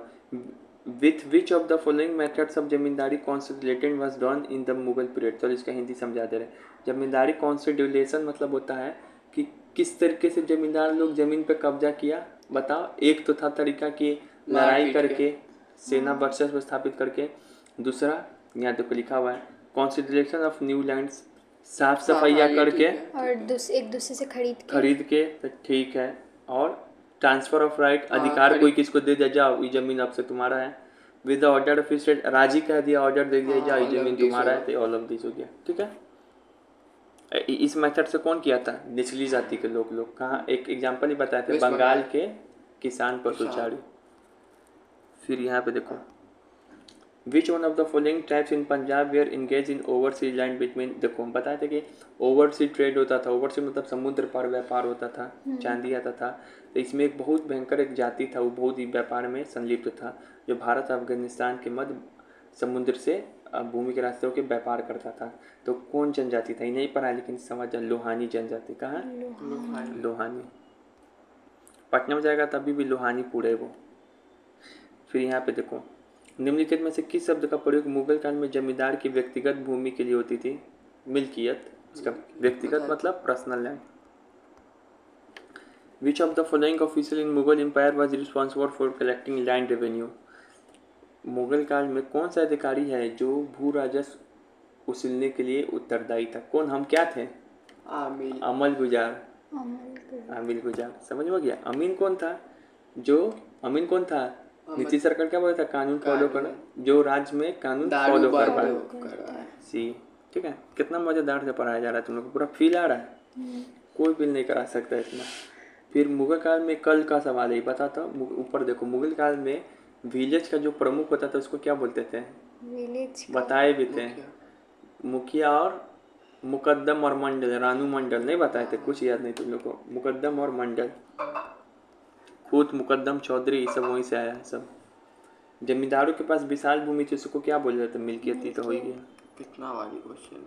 with which of the following methods of zamindari constitution was done in the Mughal period. तो इसका हिंदी समझा दे रहे। जमींदारी कॉन्स्टिट्यूशन मतलब होता है कि किस तरीके से जमींदार लोग जमीन पे कब्जा किया बताओ। एक तो था तरीका कि लड़ाई मारपीट करके, सेना वर्चस्व स्थापित करके। दूसरा यहाँ देखो लिखा हुआ है कॉन्सिडरेशन ऑफ न्यू लैंड्स, साफ सफाइया करके और एक दूसरे से खरीद के, तो ठीक है। और ट्रांसफर ऑफ राइट, हाँ, अधिकार कोई किसको दे दिया, जाओ ये जमीन अब से तुम्हारा है। With the order of state, राजी कह दिया, ऑर्डर दे दिया, जाओ ये जमीन तुम्हारा है, तो ऑल ऑफ दिस हो गया। ठीक है, इस मेथड से कौन किया था, निचली जाति के लोग कहाँ, एक एग्जांपल ही बताए थे, बंगाल के किसान पशुचारी। फिर यहाँ पे देखो which one of the following tribes in Punjab were engage in oversee land between, देखो हम बताए थे कि ओवरसी ट्रेड होता था, ओवरसी मतलब समुद्र पर व्यापार होता था, चांदी आता था। तो इसमें एक बहुत भयंकर एक जाति था, वो बहुत ही व्यापार में संलिप्त था, जो भारत अफगानिस्तान के मध्य समुद्र से भूमि के रास्ते होकर व्यापार करता था। तो कौन जनजाति था, ये नहीं पढ़ा लेकिन समझ जाए, लोहानी जनजाति। कहाँ, लोहानी। पटना में जाएगा तभी भी लोहानी पूरे वो। फिर यहाँ पे देखो निम्नलिखित में से किस शब्द का प्रयोग मुगल काल में जमींदार की व्यक्तिगत भूमि के लिए होती थी, मिल्कियत, इसका व्यक्तिगत मतलब personal land. Which of the following official in Mughal empire was responsible for collecting land revenue, Mughal काल में कौन सा अधिकारी है जो भू राजस्व उसीलने के लिए उत्तरदायी था, कौन, हम क्या थे, अमल गुजार, अमील गुजार, समझ में गया। अमीन कौन था, अमीन कौन था, नीतीश सरकार क्या बोलता था, कानून फॉलो करना, जो राज्य में कानून फॉलो कर पाए। सी, ठीक है, कितना मजेदार से पढ़ाया जा रहा है, तुम लोग को पूरा फील आ रहा है, कोई फील नहीं करा सकता इतना। फिर मुगल काल में कल का सवाल है, बताता हूँ, ऊपर देखो मुगल काल में विलेज का जो प्रमुख होता था उसको क्या बोलते थे, विलेज बताए भी थे, मुखिया और मुकद्दम और मंडल, रानू मंडल नहीं बताए थे, कुछ याद नहीं तुम लोग को, मुकद्दम और मंडल, खुद मुकद्दम चौधरी, ये सब वहीं से आया है सब। जमींदारों के पास विशाल भूमि थी, उसको क्या बोल रहे थे, मिल्कियत थी, तो हो ही गया। कितना वाली क्वेश्चन।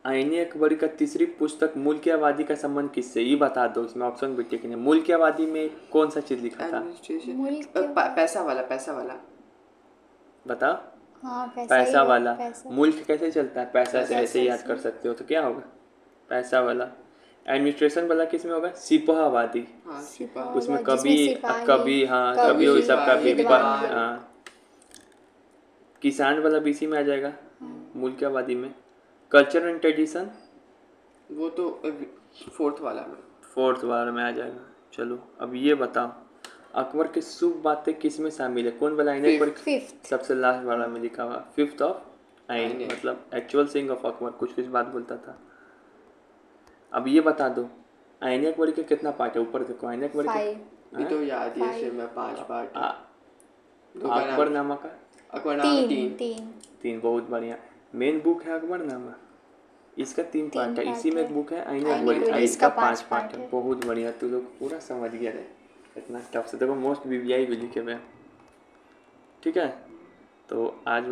आईने अकबरी का तीसरी पुस्तक मुल्क आबादी का संबंध किससे, ये बता दो, इसमें ऑप्शन भी ठीक है। मुल्क आबादी में कौन सा चीज लिखा था, पैसा वाला बताओ। हाँ, पैसा वाला, मुल्क कैसे चलता है, पैसा से ऐसे याद कर सकते हो, तो क्या होगा, पैसा वाला। एडमिनिस्ट्रेशन वाला किस में होगा, सिपाहवादी, उसमें कभी हाँ कभी वो सबका भी, हाँ। किसान वाला बीसी में आ जाएगा, मुल्क आबादी में। कल्चर एंड ट्रेडिशन, वो तो फोर्थ वाला में आ जाएगा। चलो अब ये बताओ अकबर की शुभ बातें किस में शामिल है, कौन वाला आईने पर, सबसे लास्ट वाला में लिखा हुआ, फिफ्थ ऑफ आईन, मतलब एक्चुअल सिंग ऑफ अकबर, कुछ बात बोलता था। अब ये बता दो आईने अकबरी के कितना पार्ट है, ऊपर देखो आईने अकबरी के, तो याद ही है, मैं 5 पार्ट। अकबरनामा का तीन, बहुत बढ़िया। मेन बुक है अकबरनामा, इसका 3 पार्ट है, इसी में एक बुक है आईने अकबरी, इसका 5 पार्ट है। बहुत बढ़िया, तू लोग पूरा समझ गया है, इतना टफ से देखो, मोस्ट बीबीआई भी लिखे हुए हैं। ठीक है, तो आज